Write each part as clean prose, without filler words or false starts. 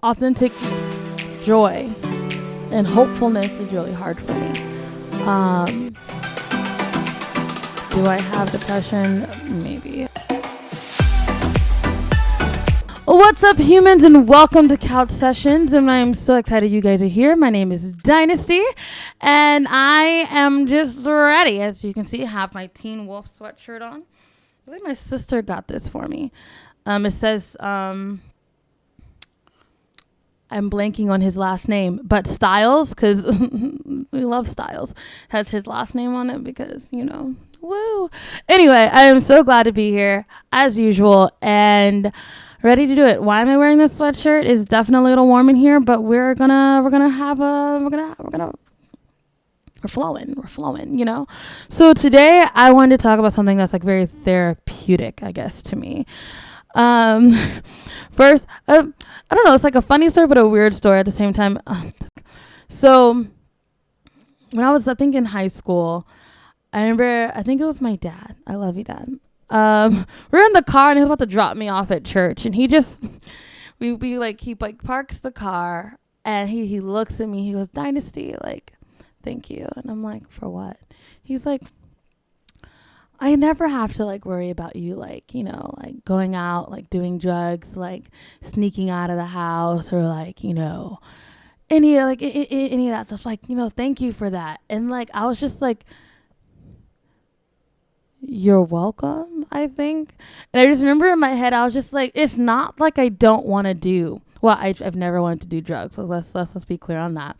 authentic joy and hopefulness is really hard for me. Do I have depression? Maybe. What's up, humans, and welcome to Couch Sessions, and I'm so excited you guys are here. My name is Dynasty, and I am just ready. As you can see, I have my Teen Wolf sweatshirt on. I believe my sister got this for me. It says, I'm blanking on his last name, but Styles, because we love Styles, has his last name on it because, you know, woo. Anyway, I am so glad to be here, as usual, and ready to do it. Why am I wearing this sweatshirt? It's definitely a little warm in here, but we're flowing, you know? So today I wanted to talk about something that's like very therapeutic, I guess, to me. First, I don't know, it's like a funny story, but a weird story at the same time. So when I was, I think, in high school, I think it was my dad. I love you, Dad. We're in the car and he was about to drop me off at church, and he parks the car and he looks at me, he goes, "Dynasty, like, thank you." And I'm like, "For what?" He's like, "I never have to like worry about you, like, you know, like going out, like doing drugs, like sneaking out of the house, or like, you know, any of that stuff. Like, you know, thank you for that." And like, I was just like, "You're welcome," I think. And I just remember in my head, I was just like, it's not like I don't want to do. Well, I've never wanted to do drugs, so let's be clear on that.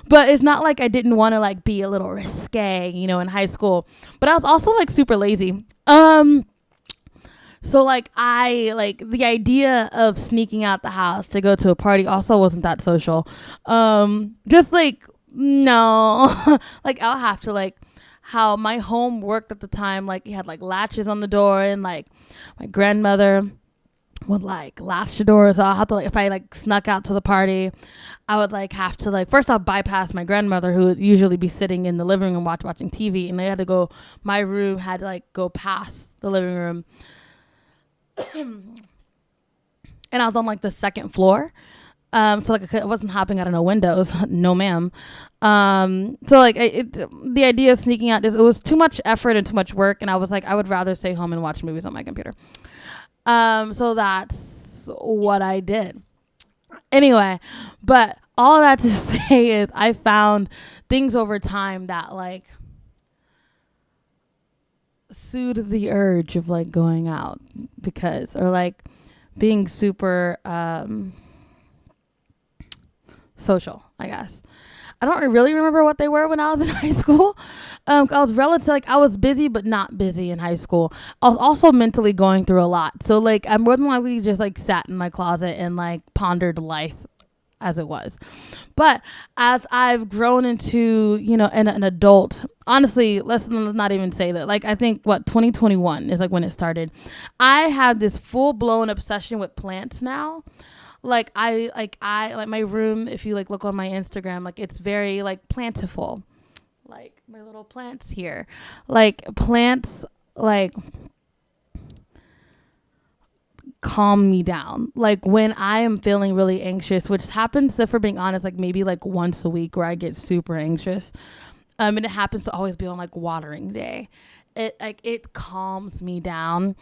But it's not like I didn't want to like be a little risque, you know, in high school. But I was also like super lazy. So like the idea of sneaking out the house to go to a party also wasn't that social. Just like, no, like I'll have to like, how my home worked at the time, like it had like latches on the door, and like my grandmother would like latch the door, so I'll have to like, if I like snuck out to the party, I would like have to like, first I'll bypass my grandmother, who would usually be sitting in the living room watching TV, and they had to go, my room had to like go past the living room. And I was on like the second floor. So like I wasn't hopping out of no windows, no ma'am. So like the idea of sneaking out, it was too much effort and too much work, and I was like, I would rather stay home and watch movies on my computer. So that's what I did. Anyway, but all that to say is I found things over time that like soothe the urge of like going out, because, or like being super social, I guess. I don't really remember what they were when I was in high school. I was busy, but not busy in high school. I was also mentally going through a lot. So like, I more than likely just like sat in my closet and like pondered life as it was. But as I've grown into, you know, an adult, honestly, let's not even say that. Like, I think 2021 is like when it started. I have this full blown obsession with plants now. Like I like my room, if you like look on my Instagram, like it's very like plantiful, like my little plants here, like plants like calm me down. Like when I am feeling really anxious, which happens, if we're being honest, like maybe like once a week where I get super anxious, and it happens to always be on like watering day. It calms me down.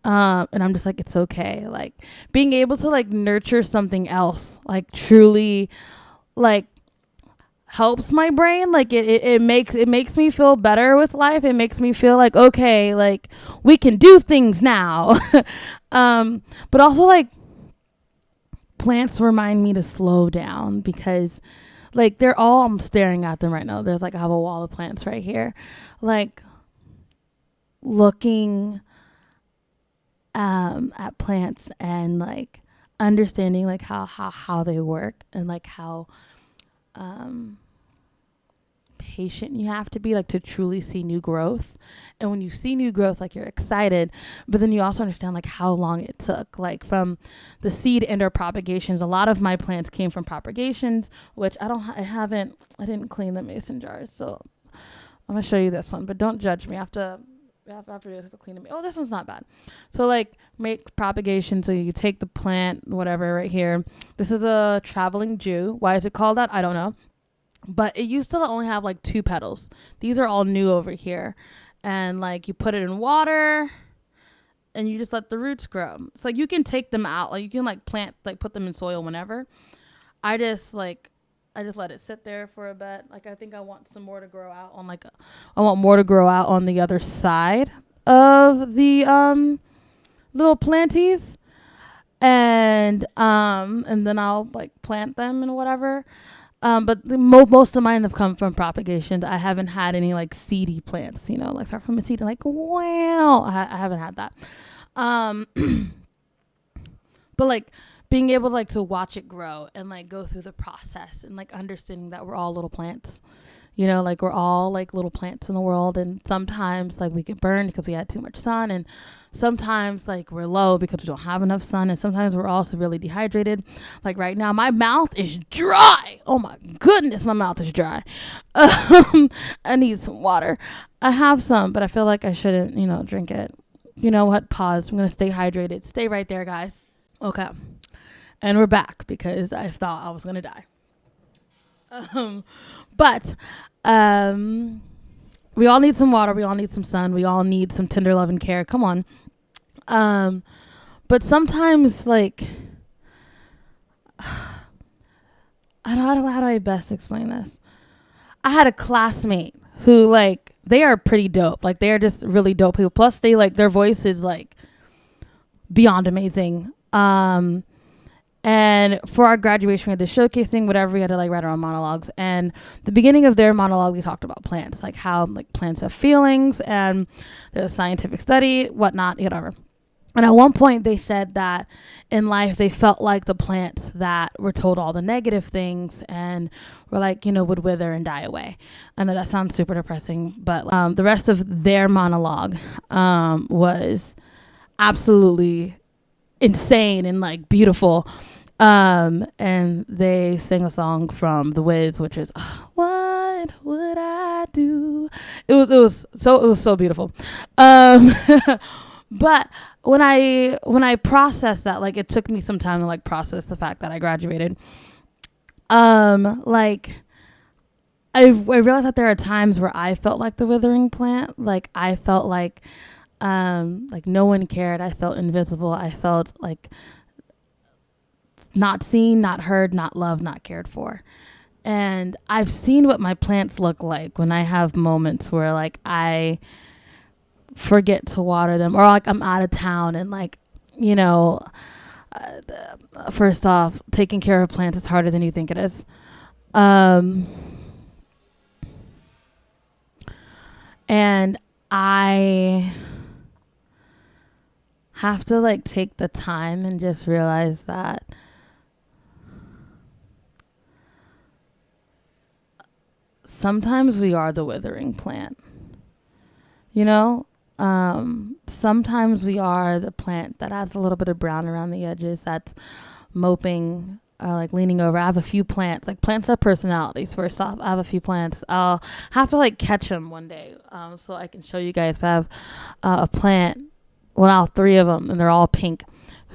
And I'm just like, it's okay. Like being able to like nurture something else, like truly like helps my brain. Like it makes me feel better with life. It makes me feel like, okay, like we can do things now. But also like plants remind me to slow down, because like I'm staring at them right now. There's like, I have a wall of plants right here, like looking at plants and like understanding like how they work, and like how patient you have to be, like, to truly see new growth. And when you see new growth, like, you're excited, but then you also understand like how long it took, like from the seed into propagations. A lot of my plants came from propagations, which I didn't clean the mason jars, so I'm gonna show you this one, but don't judge me. I have to after this, to clean them. Oh, this one's not bad. So like make propagation. So you take the plant, whatever, right here. This is a traveling Jew. Why is it called that? I don't know. But it used to only have like 2 petals. These are all new over here. And like you put it in water and you just let the roots grow. So you can take them out. Like you can like plant, like put them in soil whenever. I just let it sit there for a bit. Like I think I want some more to grow out on I want more to grow out on the other side of the little planties. And then I'll like plant them and whatever. But most of mine have come from propagation. I haven't had any like seedy plants, like start from a seed and like, wow, I haven't had that. But like being able to like to watch it grow and like go through the process and like understanding that we're all little plants, like we're all like little plants in the world. And sometimes like we get burned because we had too much sun, and sometimes like we're low because we don't have enough sun, and sometimes we're also really dehydrated. Like right now my mouth is dry. Oh my goodness, my mouth is dry. I need some water. I have some, but I feel like I shouldn't drink it. You know what? Pause. I'm gonna stay hydrated. Stay right there, guys. Okay. And we're back because I thought I was gonna die. But we all need some water. We all need some sun. We all need some tender love and care. Come on. But sometimes, like, how do I best explain this? I had a classmate who, like, they are pretty dope. Like, they are just really dope people. Plus, they, like, their voice is, like, beyond amazing. And for our graduation, we had the showcasing, whatever, we had to like write our own monologues. And the beginning of their monologue, we talked about plants, like how like plants have feelings and the scientific study, whatnot, whatever. And at one point they said that in life, they felt like the plants that were told all the negative things and were like, would wither and die away. I know that sounds super depressing, but the rest of their monologue was absolutely insane and like beautiful. And they sang a song from The Wiz, which is What Would I Do? It was so beautiful. But when I processed that, like it took me some time to like process the fact that I graduated. Like I realized that there are times where I felt like the withering plant. Like I felt like no one cared. I felt invisible. I felt like not seen, not heard, not loved, not cared for. And I've seen what my plants look like when I have moments where like I forget to water them, or like I'm out of town and like, first off, taking care of plants is harder than you think it is. And I have to like take the time and just realize that sometimes we are the withering plant. Sometimes we are the plant that has a little bit of brown around the edges, that's moping, like leaning over. I have a few plants. Like plants have personalities. First off, I have a few plants. I'll have to like catch them one day, so I can show you guys. But I have a plant. Well, now 3 of them, and they're all pink.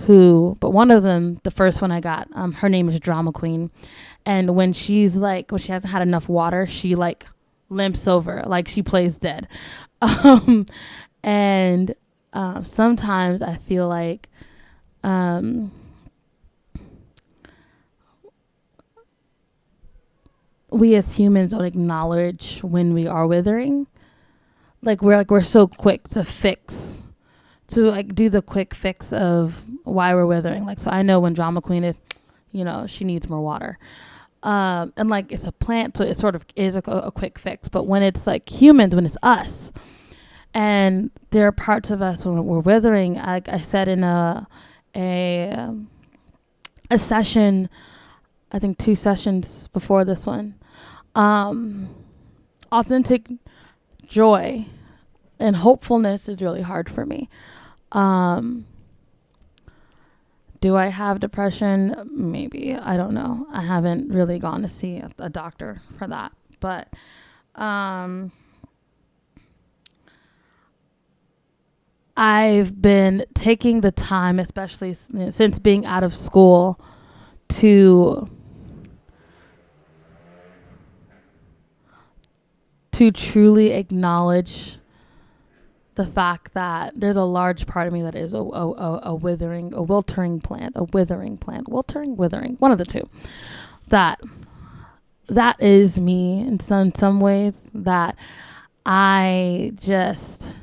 But one of them, the first one I got, her name is Drama Queen, and when she hasn't had enough water, she like limps over, like she plays dead. And sometimes I feel like we as humans don't acknowledge when we are withering. Like we're so quick to do the quick fix of why we're withering. Like, so I know when Drama Queen is, she needs more water. And like it's a plant, so it sort of is a quick fix. But when it's like humans, when it's us, and there are parts of us when we're withering, like I said in a session, I think 2 sessions before this one, authentic joy and hopefulness is really hard for me. Do I have depression? Maybe. I don't know. I haven't really gone to see a doctor for that. But I've been taking the time, especially since being out of school, to truly acknowledge the fact that there's a large part of me that is a wiltering plant, withering, one of the two. That is me in some ways, that I just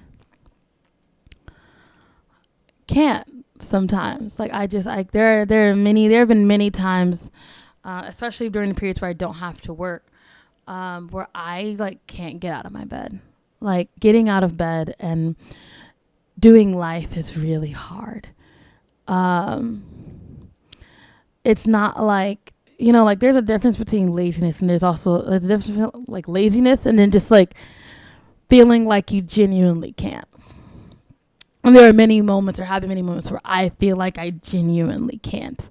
can't sometimes. Like there have been many times, especially during the periods where I don't have to work, where I like can't get out of my bed. Like getting out of bed and doing life is really hard. It's not like, like there's a difference between laziness, and there's a difference between like laziness and then just like feeling like you genuinely can't. And there are many moments, or have been many moments, where I feel like I genuinely can't.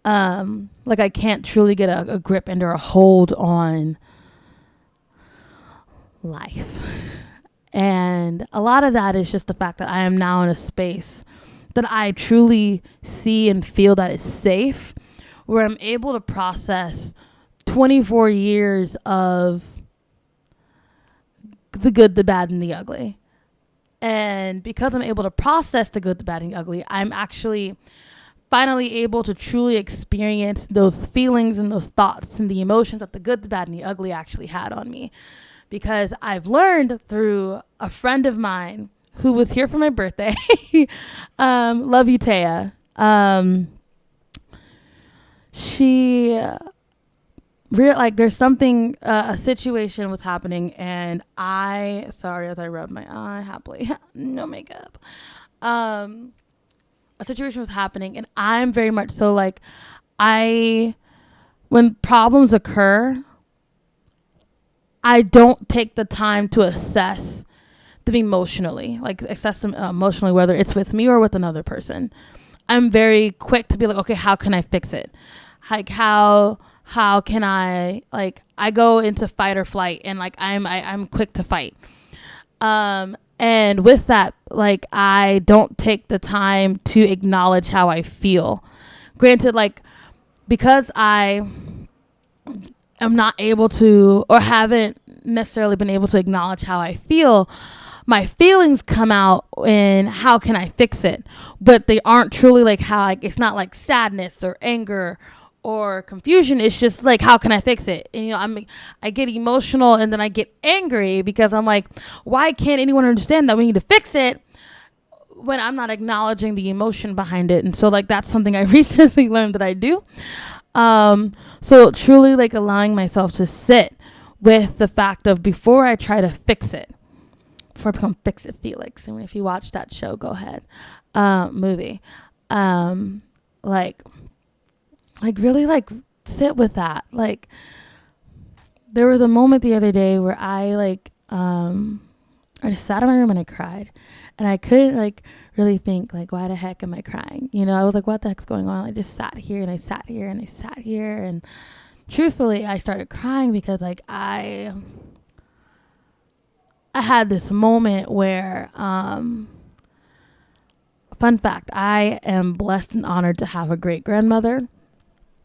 Like I can't truly get a grip and or a hold on life. And a lot of that is just the fact that I am now in a space that I truly see and feel that is safe, where I'm able to process 24 years of the good, the bad, and the ugly. And because I'm able to process the good, the bad, and the ugly, I'm actually finally able to truly experience those feelings and those thoughts and the emotions that the good, the bad, and the ugly actually had on me. Because I've learned through a friend of mine who was here for my birthday, love you, Taya. She there's something, a situation was happening, and as I rub my eye happily, no makeup. A situation was happening, and I'm very much so like, when problems occur, I don't take the time to assess them emotionally, whether it's with me or with another person. I'm very quick to be like, okay, how can I fix it? Like, how can I, like, I go into fight or flight, and like, I'm quick to fight. And with that, like, I don't take the time to acknowledge how I feel. Granted, like, because I am not able to, or haven't necessarily been able to acknowledge how I feel, my feelings come out in how can I fix it, but they aren't truly like it's not like sadness or anger or confusion. It's just like, how can I fix it? And I get emotional, and then I get angry because I'm like, why can't anyone understand that we need to fix it, when I'm not acknowledging the emotion behind it? And so like, that's something I recently learned that I do. So truly like allowing myself to sit with the fact of, before I try to fix it, before I become Fix It Felix. And if you watch that show, go ahead, movie, like really like sit with that. Like, there was a moment the other day where I just sat in my room and I cried, and I couldn't like really think like, why the heck am I crying? I was like, what the heck's going on? I just sat here and I sat here and I sat here, and truthfully, I started crying because like I had this moment where, fun fact, I am blessed and honored to have a great grandmother.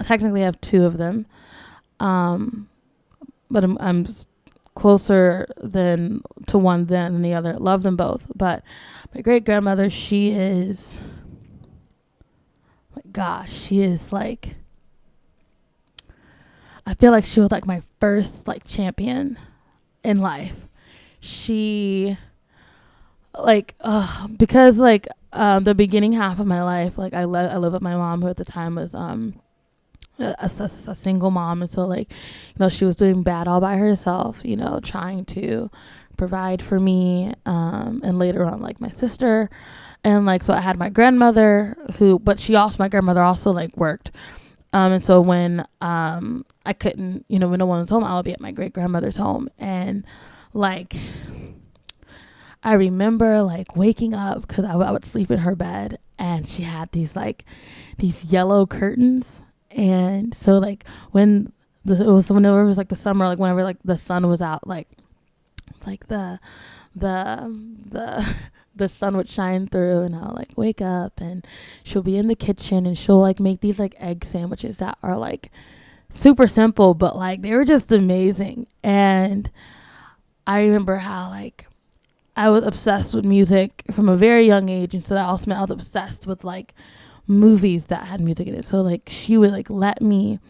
I technically have two of them, but I'm closer to one than the other. Love them both, but my great grandmother, she is like, I feel like she was like my first like champion in life. She because like the beginning half of my life, like I lived with my mom, who at the time was a single mom, and so like, she was doing bad all by herself, trying to provide for me, and later on like my sister, and like, so I had my grandmother my grandmother also like worked, and so when I couldn't, when no one was home, I would be at my great grandmother's home. And like, I remember like waking up, because I would sleep in her bed, and she had these yellow curtains. And so like, whenever it was like the summer, like whenever like the sun was out, like the the sun would shine through, and I'll like wake up and she'll be in the kitchen and she'll like make these like egg sandwiches that are like super simple, but like they were just amazing. And I remember how like I was obsessed with music from a very young age, and so that also meant I was obsessed with like movies that had music in it. So like she would like let me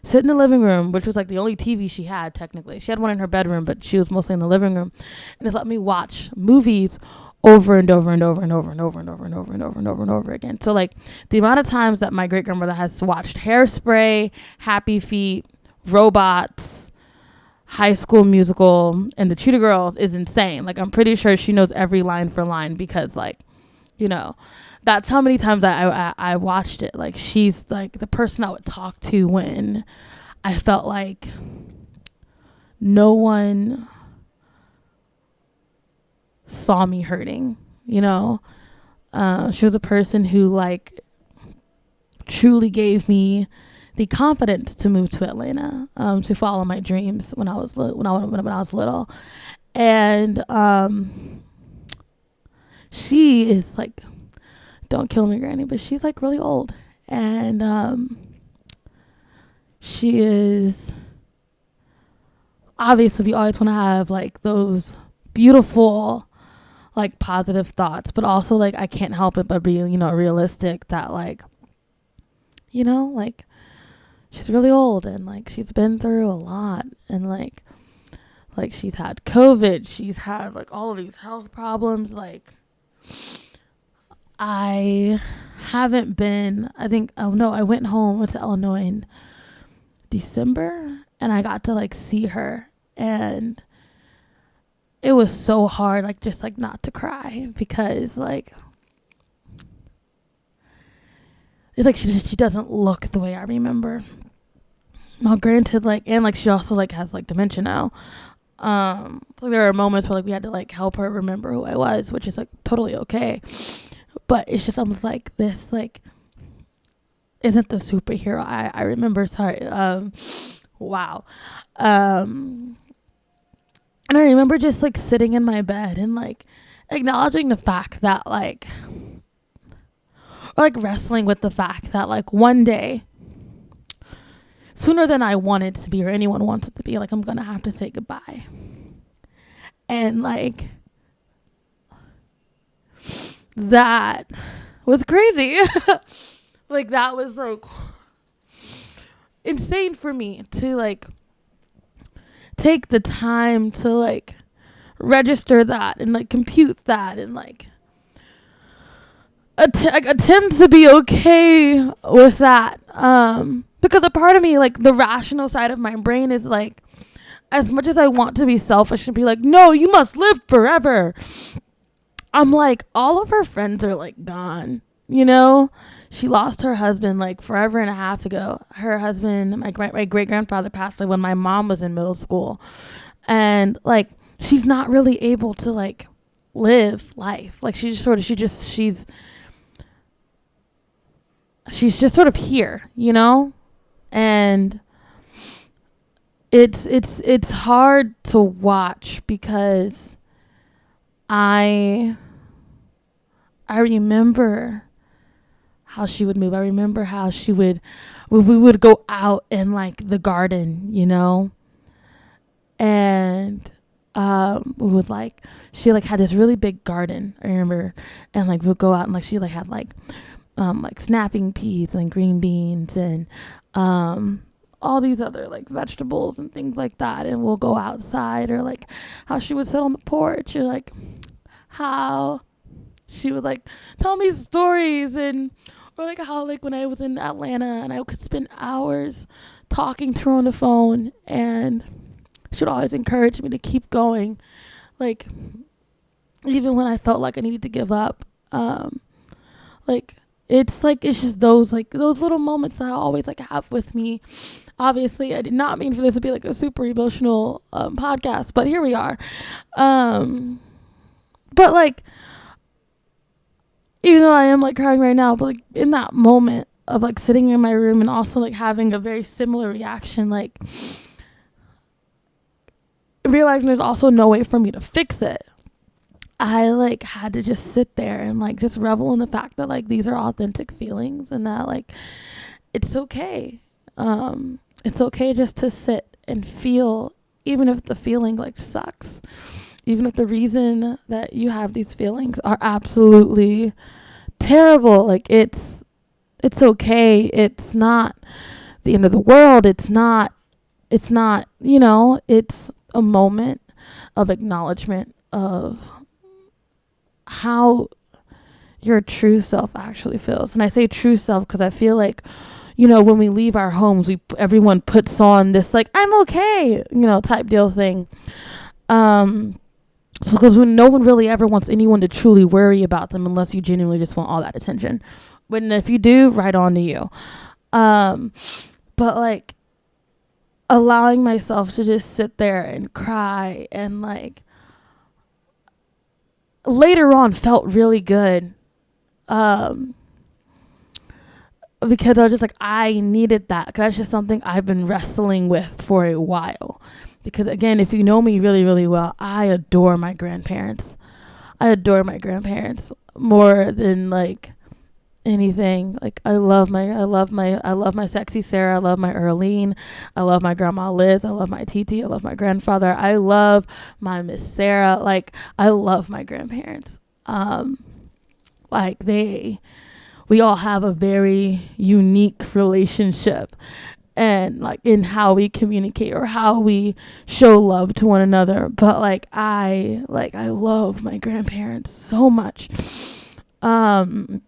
sit in the living room, which was like the only TV she had technically. She had one in her bedroom, but she was mostly in the living room, and just let me watch movies over and over and over and over and over and over and over and over and over and over again. So like the amount of times that my great grandmother has watched Hairspray, Happy Feet, Robots, High School Musical, and the Cheetah Girls is insane. Like I'm pretty sure she knows every line for line, because like, you know, that's how many times I watched it. Like she's like the person I would talk to when I felt like no one saw me hurting, you know. She was a person who like truly gave me the confidence to move to Atlanta, to follow my dreams when I was when I was little. And she is like, don't kill me, Granny, but she's like really old, and she is obviously, we always want to have like those beautiful like positive thoughts, but also like I can't help it but be, you know, realistic that like, you know, like she's really old and like she's been through a lot, and like she's had COVID, she's had like all of these health problems. Like I haven't been, I think, oh no, I went to Illinois in December, and I got to like see her, and it was so hard, like just like not to cry, because like it's like she doesn't look the way I remember. Now granted, like, and like she also like has like dementia now. So there are moments where like we had to like help her remember who I was, which is like totally okay. But it's just almost like this like isn't the superhero I remember. Sorry. Wow. And I remember just like sitting in my bed and like acknowledging the fact that like, or like wrestling with the fact that like one day, sooner than I wanted to be or anyone wants it to be, like I'm gonna have to say goodbye. And like that was crazy. Like that was like insane for me to like take the time to like register that and like compute that and like attempt to be okay with that. Because a part of me, like the rational side of my brain is like, as much as I want to be selfish and be like, no, you must live forever, I'm like, all of her friends are like gone, you know? She lost her husband like forever and a half ago. Her husband, my great grandfather, passed away when my mom was in middle school. And like, she's not really able to like live life. Like she's just sort of here, you know? And it's hard to watch because I remember how she would move. I remember how we would go out in like the garden, you know? And we would like, she like had this really big garden, I remember, and like we'd go out and like she like had like snapping peas and green beans and all these other like vegetables and things like that, and we'll go outside, or like how she would sit on the porch, or like how she would like tell me stories, and or like how like when I was in Atlanta and I could spend hours talking to her on the phone, and she would always encourage me to keep going, like even when I felt like I needed to give up. Like it's just those little moments that I always like have with me. Obviously, I did not mean for this to be like a super emotional podcast, but here we are. But like, even though I am like crying right now, but like in that moment of like sitting in my room and also like having a very similar reaction, like realizing there's also no way for me to fix it. I like had to just sit there and like just revel in the fact that like these are authentic feelings, and that like it's okay. It's okay just to sit and feel, even if the feeling like sucks, even if the reason that you have these feelings are absolutely terrible. Like it's okay. It's not the end of the world. It's not, it's a moment of acknowledgement of how your true self actually feels. And I say true self because I feel like, when we leave our homes, everyone puts on this like, I'm okay, type deal thing. So because no one really ever wants anyone to truly worry about them unless you genuinely just want all that attention. But if you do, right on to you. But like allowing myself to just sit there and cry, and like later on felt really good. Because I was just like, I needed that. Because that's just something I've been wrestling with for a while. Because again, if you know me really, really well, I adore my grandparents. I adore my grandparents more than like anything. Like I love my sexy Sarah. I love my Earlene. I love my grandma Liz. I love my Titi. I love my grandfather. I love my Miss Sarah. Like I love my grandparents. We all have a very unique relationship, and like in how we communicate or how we show love to one another. But I love my grandparents so much. And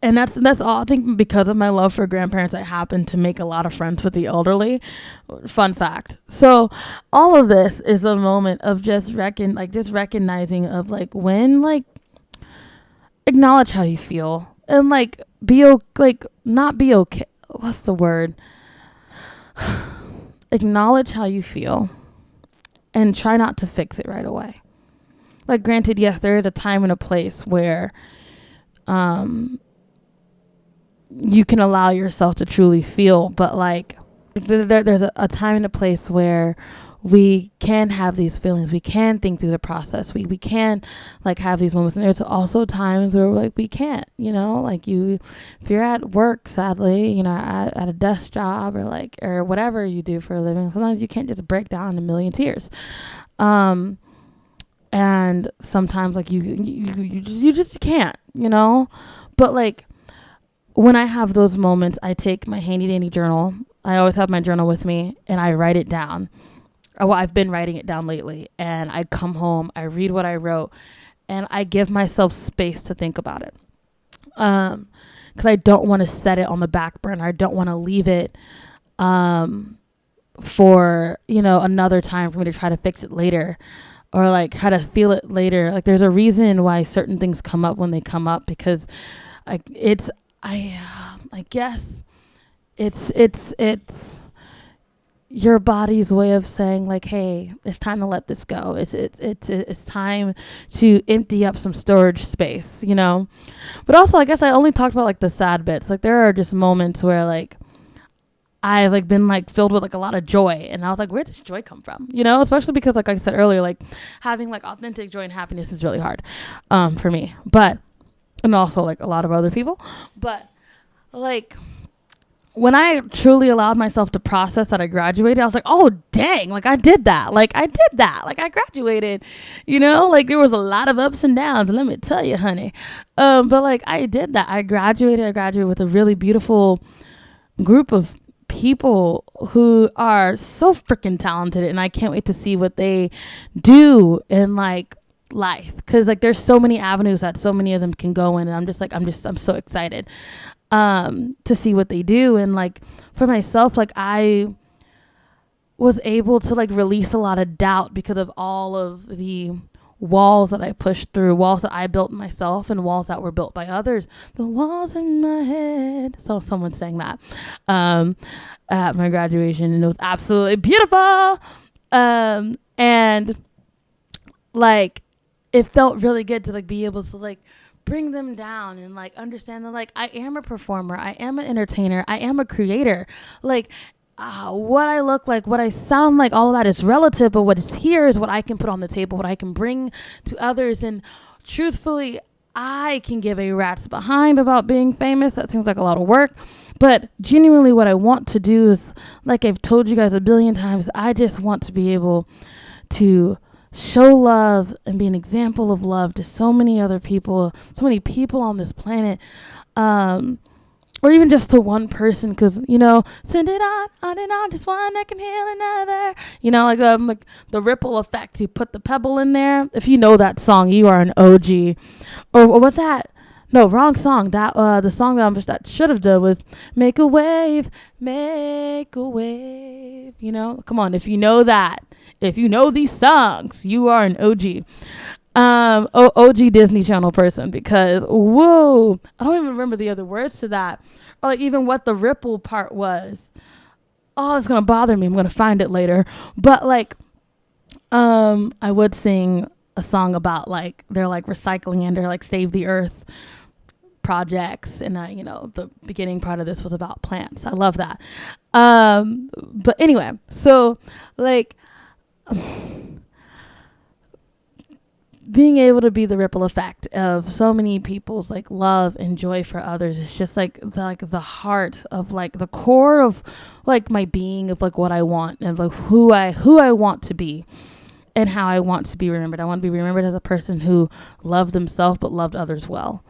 that's all. I think because of my love for grandparents, I happen to make a lot of friends with the elderly. Fun fact. So all of this is a moment of just recognizing of like when like acknowledge how you feel, and like not be okay. What's the word? Acknowledge how you feel and try not to fix it right away. Like granted, yes, there is a time and a place where you can allow yourself to truly feel, but like there's a time and a place where we can have these feelings. We can think through the process. We can like have these moments. And there's also times where like we can't, like if you're at work, sadly, at a desk job or whatever you do for a living, sometimes you can't just break down in a million tears. And sometimes like you just can't, but like when I have those moments, I take my handy dandy journal. I always have my journal with me and I write it down. Well, I've been writing it down lately, and I come home, I read what I wrote, and I give myself space to think about it. Because I don't want to set it on the back burner. I don't want to leave it for, another time for me to try to fix it later, or like how to feel it later. Like there's a reason why certain things come up when they come up, because I guess it's your body's way of saying like, hey, it's time to let this go. It's time to empty up some storage space, But also, I guess I only talked about like the sad bits. Like there are just moments where like I've like been like filled with like a lot of joy, and I was like, where does joy come from? Especially because like I said earlier, like having like authentic joy and happiness is really hard for me, and also like a lot of other people. But like when I truly allowed myself to process that I graduated, I was like, oh, dang, like I did that. Like I graduated, like there was a lot of ups and downs. Let me tell you, honey. But like I did that. I graduated with a really beautiful group of people who are so freaking talented. And I can't wait to see what they do in like life. Cause like there's so many avenues that so many of them can go in. And I'm so excited to see what they do. And like for myself, like I was able to like release a lot of doubt because of all of the walls that I pushed through, walls that I built myself and walls that were built by others. The walls in my head. So someone sang that at my graduation, and it was absolutely beautiful. And like it felt really good to like be able to like bring them down and like understand that like I am a performer, I am an entertainer, I am a creator. Like what I look like, what I sound like, all of that is relative, but what is here is what I can put on the table, what I can bring to others. And truthfully, I can give a rat's behind about being famous. That seems like a lot of work. But genuinely, what I want to do is, like I've told you guys a billion times, I just want to be able to show love and be an example of love to so many other people, so many people on this planet. Or even just to one person, because, send it on and on, just one that can heal another. Like the ripple effect. You put the pebble in there. If you know that song, you are an OG. Or what's that? No, wrong song. That the song that should have done was Make a Wave, Make a Wave. Come on. If you know that, if you know these songs, you are an OG. OG Disney Channel person, because whoa, I don't even remember the other words to that, or like even what the ripple part was. Oh, it's gonna bother me. I'm gonna find it later. But like, I would sing a song about like they're like recycling and they're like Save the Earth projects, and the beginning part of this was about plants. I love that. But anyway, so like. Being able to be the ripple effect of so many people's like love and joy for others is just like the heart of like the core of like my being, of like what I want and like who I want to be and how I want to be remembered. I want to be remembered as a person who loved themselves but loved others well.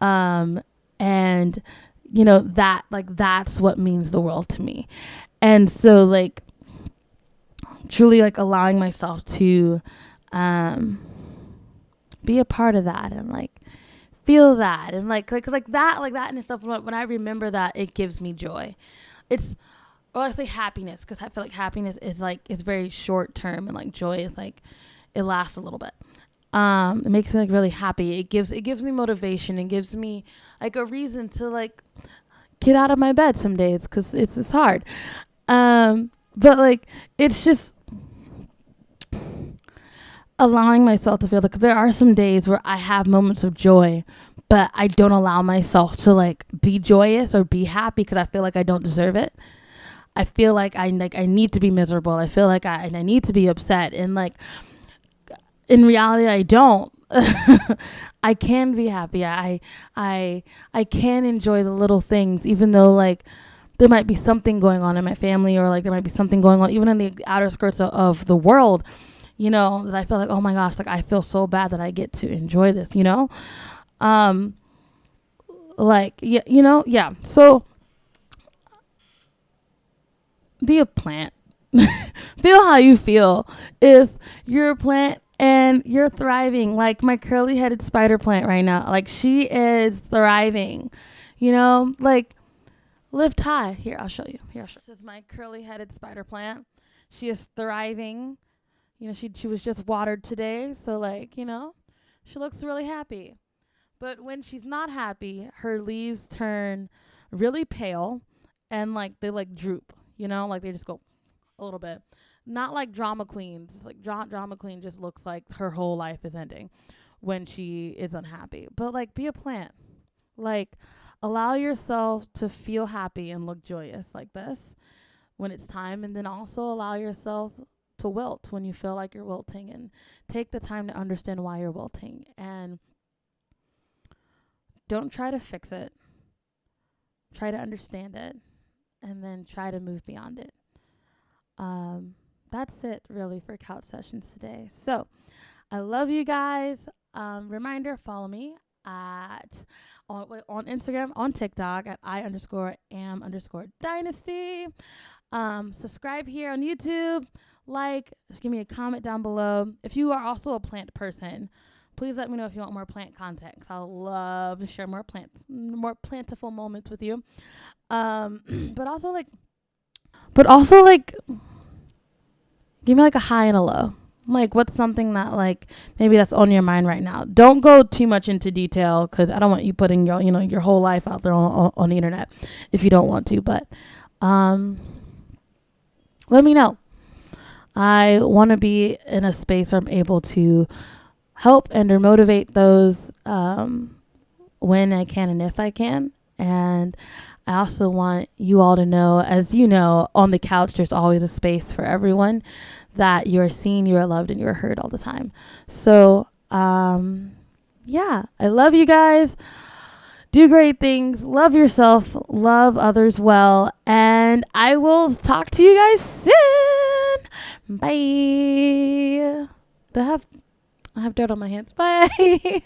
And that like that's what means the world to me. And so like truly like allowing myself to be a part of that and like feel that and like that and stuff. When I remember that, it gives me joy. I say happiness, because I feel like happiness is very short term, and like joy is like it lasts a little bit. It makes me like really happy. It gives me motivation and gives me like a reason to like get out of my bed some days, because it's hard. But like it's just allowing myself to feel like there are some days where I have moments of joy, but I don't allow myself to like be joyous or be happy, because I feel like I don't deserve it. I feel like I need to be miserable. I feel like I need to be upset, and like in reality I don't. I can be happy. I can enjoy the little things, even though like there might be something going on in my family, or like there might be something going on even in the outer skirts of the world, that I feel like, oh my gosh, like I feel so bad that I get to enjoy this, So be a plant. Feel how you feel. If you're a plant and you're thriving, like my curly headed spider plant right now, like she is thriving, like lift high. Here, I'll show you. This is my curly headed spider plant. She is thriving. She was just watered today, so like, she looks really happy. But when she's not happy, her leaves turn really pale and like they like droop, like they just go a little bit. Not like drama queens. It's like drama queen just looks like her whole life is ending when she is unhappy. But like be a plant. Like allow yourself to feel happy and look joyous like this when it's time, and then also allow yourself to wilt when you feel like you're wilting, and take the time to understand why you're wilting, and don't try to fix it. Try to understand it, and then try to move beyond it. That's it really for couch sessions today. So I love you guys. Reminder, follow me at on Instagram, on TikTok at I_am_dynasty. Subscribe here on YouTube. Give me a comment down below. If you are also a plant person, please let me know if you want more plant content, because I'll love to share more plantiful moments with you. But also give me like a high and a low. Like what's something that like maybe that's on your mind right now. Don't go too much into detail, because I don't want you putting your whole life out there on the internet if you don't want to. But let me know. I want to be in a space where I'm able to help and or motivate those when I can and if I can. And I also want you all to know, as you know, on the couch, there's always a space for everyone, that you are seen, you are loved, and you are heard all the time. So, yeah, I love you guys. Do great things. Love yourself. Love others well. And I will talk to you guys soon. Bye. I have dirt on my hands. Bye.